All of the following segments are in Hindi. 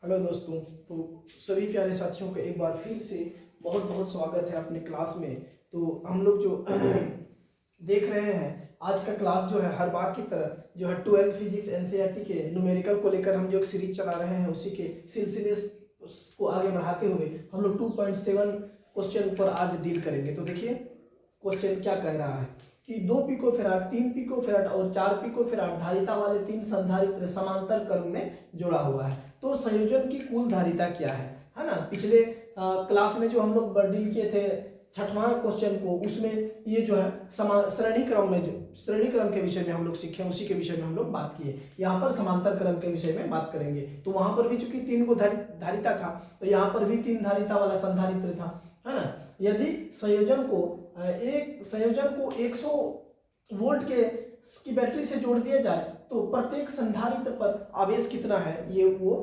हेलो दोस्तों। तो सभी प्यारे साथियों का एक बार फिर से बहुत बहुत स्वागत है अपने क्लास में। तो हम लोग जो देख रहे हैं आज का क्लास जो है हर बार की तरह जो है 12 फिजिक्स एनसीईआरटी के न्यूमेरिकल को लेकर हम जो एक सीरीज चला रहे हैं उसी के सिलसिले को आगे बढ़ाते हुए हम लोग 2.7 क्वेश्चन पर आज डील करेंगे। तो देखिए क्वेश्चन क्या कह रहा है कि 2 पिकोफैराड 3 पिकोफैराड और 4 पिकोफैराड धारिता वाले 3 संधारित्र समांतर क्रम में जोड़ा हुआ है। तो संयोजन की कुल धारिता क्या है ना। पिछले क्लास में जो हम लोग डील किए थे छठवां क्वेश्चन को, उसमें ये जो है श्रेणी क्रम में जो श्रेणी क्रम के विषय में हम लोग सीखे उसी के विषय में हम लोग बात किए। यहाँ पर समांतर क्रम के विषय में बात करेंगे। तो वहां पर भी चूंकि 3 को धारिता था तो यहाँ पर भी 3 धारिता वाला संधारित्र था, है ना। यदि संयोजन को 100 वोल्ट की बैटरी से जोड़ दिया जाए तो प्रत्येक संधारित्र पर आवेश कितना है ये वो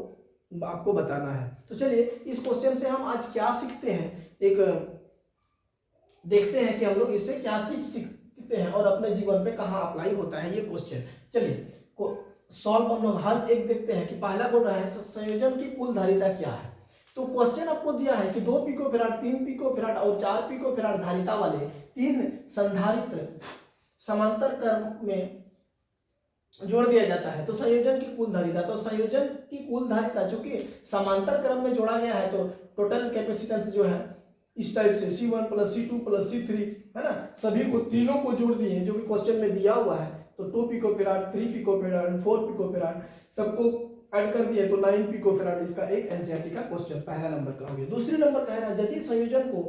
आपको बताना है। तो चलिए इस क्वेश्चन से हम आज क्या सीखते हैं, एक देखते हैं कि हम लोग इससे क्या चीज सीखते हैं और अपने जीवन पे कहाँ अप्लाई होता है ये क्वेश्चन। चलिए सॉल्व हम लोग हल एक देखते हैं कि पहला बोल रहा है संयोजन की कुल धारिता क्या है। तो क्वेश्चन आपको दिया है कि 2 पिकोफैराड 3 पिकोफैराड और 4 पिकोफैराड धारिता वाले 3 संधारित्र समांतर क्रम में जोड़ दिया जाता है तो संयोजन की कुल धारिता। तो संयोजन की कुल धारिता चूंकि समांतर क्रम में जोड़ा गया है तो टोटल कैपेसिटेंस जो है इस टाइप से C1 + C2 + C3 है ना, सभी को तीनों को जोड़ दिए जो कि क्वेश्चन में दिया हुआ है। तो 2 पिकोफैराड 3 पिकोफैराड 4 पिकोफैराड सबको ऐड कर दिए तो 9 पिकोफैराड इसका एक एनसीईआरटी का क्वेश्चन पहला नंबर का हो गया। दूसरे नंबर का है यदि संयोजन को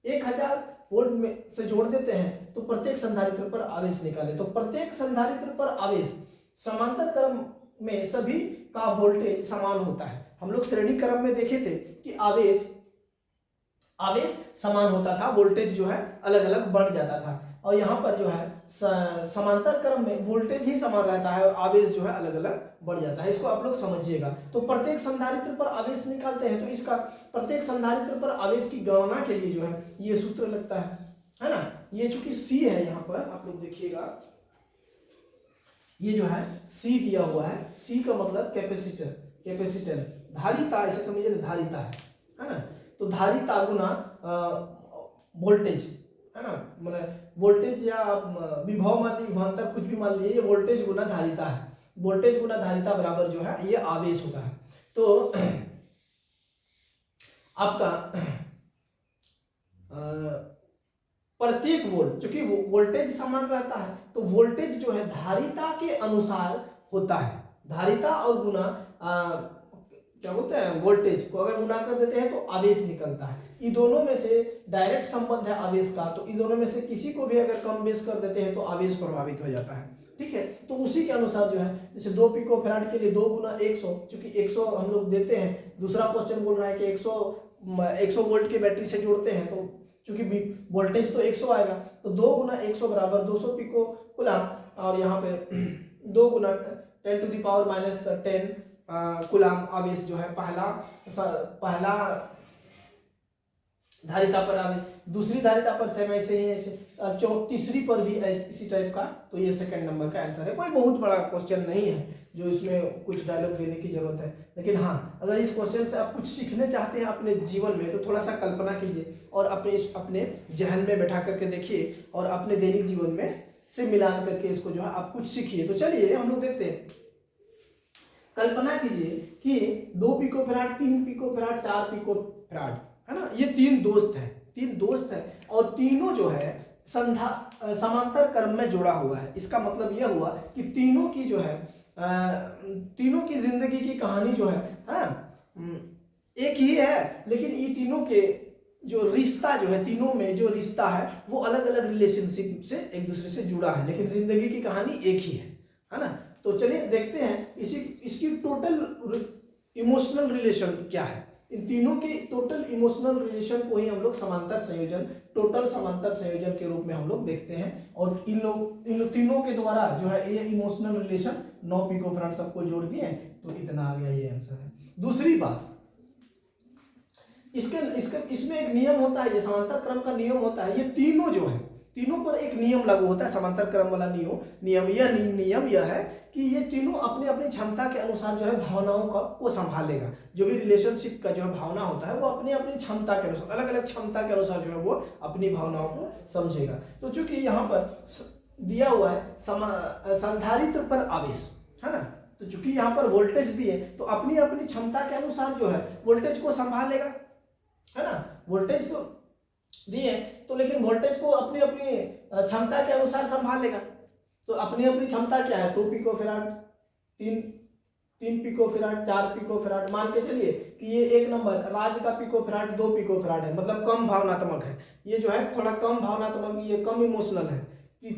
1000 वोल्ट में से जोड़ देते हैं तो प्रत्येक संधारित्र पर आवेश निकाले। तो प्रत्येक संधारित्र पर आवेश समांतर क्रम में सभी का वोल्टेज समान होता है। हम लोग श्रेणी क्रम में देखे थे कि आवेश समान होता था, वोल्टेज जो है अलग अलग बढ़ जाता था। और यहाँ पर जो है समांतर क्रम में वोल्टेज ही समान रहता है और आवेश जो है अलग अलग बढ़ जाता है। इसको आप लोग समझिएगा। तो प्रत्येक संधारित्र पर आवेश निकालते हैं तो इसका प्रत्येक संधारित्र पर आवेश की गणना के लिए जो है ये सूत्र लगता है ना। ये चूंकि C है, यहाँ पर आप लोग देखिएगा ये जो है C दिया हुआ है। C का मतलब कैपेसिटेंस, धारिता ऐसे समझिए ना, धारिता है ना। तो धारिता गुना वोल्टेज है ना, मतलब वोल्टेज या विभव मान लीजिए, विभवांतर कुछ भी मान लीजिए, ये वोल्टेज गुना धारिता है। वोल्टेज गुना धारिता बराबर जो है ये आवेश होता है। तो आपका प्रत्येक वोल्ट, चूंकि वोल्टेज समान रहता है तो वोल्टेज जो है धारिता के अनुसार होता है। धारिता और गुना क्या बोलते हैं, वोल्टेज को अगर गुना कर देते हैं तो आवेश निकलता है। इन दोनों में से डायरेक्ट संबंध है आवेश का, तो इन दोनों में से किसी को भी अगर कम बेस कर देते हैं तो आवेश प्रभावित हो जाता है। ठीक है, तो उसी के अनुसार जो है जैसे 2 पिकोफैराड के लिए 2 × 100, चूंकि 100 हम लोग देते हैं। दूसरा क्वेश्चन बोल रहा है कि 100 वोल्ट की बैटरी से जोड़ते हैं तो चूंकि वोल्टेज तो 100 आएगा तो 2 × 100 बराबर 200 पिको कूलम, और यहाँ पे 2 × 10⁻⁻10 कूलम आवेश जो है पहला धारिता पर आवेश, दूसरी धारिता पर सेम ऐसे ही ऐसे, तीसरी पर भी इसी टाइप का। तो ये सेकंड नंबर का आंसर है। कोई बहुत बड़ा क्वेश्चन नहीं है जो इसमें कुछ डायलॉग देने की जरूरत है, लेकिन हाँ अगर इस क्वेश्चन से आप कुछ सीखने चाहते हैं अपने जीवन में तो थोड़ा सा कल्पना कीजिए और अपने जहन में बैठा करके देखिए और अपने दैनिक जीवन में से मिलान करके इसको जो है आप कुछ सीखिए। तो चलिए हम लोग देखते हैं। कल्पना कीजिए कि 2 पिकोफैराड 3 पिकोफैराड 4 पिकोफैराड है ना, ये 3 दोस्त हैं और तीनों जो है समांतर क्रम में जोड़ा हुआ है। इसका मतलब यह हुआ कि तीनों की जो है तीनों की जिंदगी की कहानी जो है एक ही है, लेकिन ये तीनों के जो रिश्ता जो है, तीनों में जो रिश्ता है वो अलग अलग रिलेशनशिप से एक दूसरे से जुड़ा है, लेकिन जिंदगी की कहानी एक ही है ना। तो चलिए देखते हैं इसकी टोटल इमोशनल रिलेशन क्या है। इन तीनों के टोटल इमोशनल रिलेशन को ही हम लोग टोटल समांतर संयोजन के रूप में हम लोग देखते हैं। और इन तीनों के द्वारा जो है ये इमोशनल रिलेशन 9 पिकोफैराड सबको जोड़ दिए तो इतना आ गया, ये आंसर है। दूसरी बात, इसमें एक नियम होता है, ये समांतर क्रम का नियम होता है। ये तीनों जो है तीनों पर एक नियम लागू होता है, समांतर क्रम वाला नियम यह है कि ये तीनों अपनी अपनी क्षमता के अनुसार जो है भावनाओं को संभालेगा। जो भी रिलेशनशिप का जो है भावना होता है वो अपनी अपनी क्षमता के अनुसार, अलग अलग क्षमता के अनुसार जो है वो अपनी भावनाओं को समझेगा। तो चूंकि यहाँ पर दिया हुआ है संधारित्र पर आवेश, है ना, तो चूंकि यहाँ पर वोल्टेज दिए तो अपनी अपनी क्षमता के अनुसार जो है वोल्टेज को संभालेगा, है ना। वोल्टेज तो दिए तो लेकिन वोल्टेज को अपनी अपनी क्षमता के अनुसार संभालेगा। तो अपनी अपनी क्षमता क्या है, 2 पिकोफैराड, 3 पिकोफैराड, 4 पिकोफैराड। मान के चलिए कि ये एक नंबर राज का पिकोफैराड 2 पिकोफैराड है, मतलब कम भावनात्मक है, ये जो है थोड़ा कम भावनात्मक, ये कम इमोशनल है।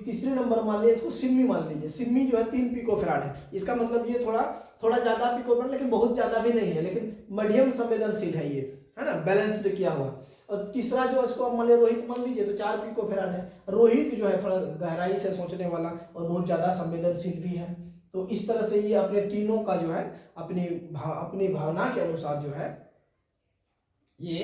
तीसरे नंबर मान लीजिए इसको सिम्मी मान लीजिए, सिम्मी जो है 3 पिकोफैराड है, इसका मतलब ये थोड़ा ज्यादा पिकोफैराड, लेकिन बहुत ज्यादा भी नहीं है, लेकिन मध्यम संवेदनशील है ये, है ना, बैलेंस्ड किया हुआ। और तीसरा जो इसको मान लीजिए रोहित मान लीजिए तो 4 पिकोफैराड है। रोहित जो है थोड़ा गहराई से सोचने वाला और बहुत ज्यादा संवेदनशील भी है। तो इस तरह से ये अपने तीनों का जो है अपनी भावना के अनुसार जो है ये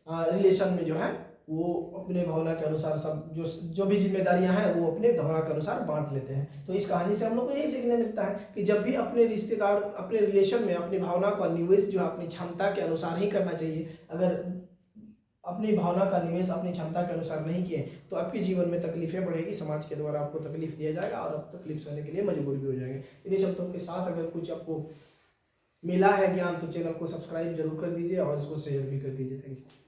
रिलेशन में जो है वो अपने भावना के अनुसार सब जो भी जिम्मेदारियां हैं वो अपने भावना के अनुसार बांट लेते हैं। तो इस कहानी से हम लोग को यही सीखने मिलता है कि जब भी अपने रिश्तेदार अपने रिलेशन में अपनी भावना का निवेश जो है अपनी क्षमता के अनुसार ही करना चाहिए। अगर अपनी भावना का निवेश अपनी क्षमता के अनुसार नहीं किए तो आपके जीवन में तकलीफें बढ़ेगी, समाज के द्वारा आपको तकलीफ दिया जाएगा और आप तकलीफ सहने के लिए मजबूर भी हो जाएंगे। इन्हीं शब्दों के साथ अगर कुछ आपको मिला है ज्ञान तो चैनल को सब्सक्राइब जरूर कर दीजिए और इसको शेयर भी कर दीजिए। Thank you.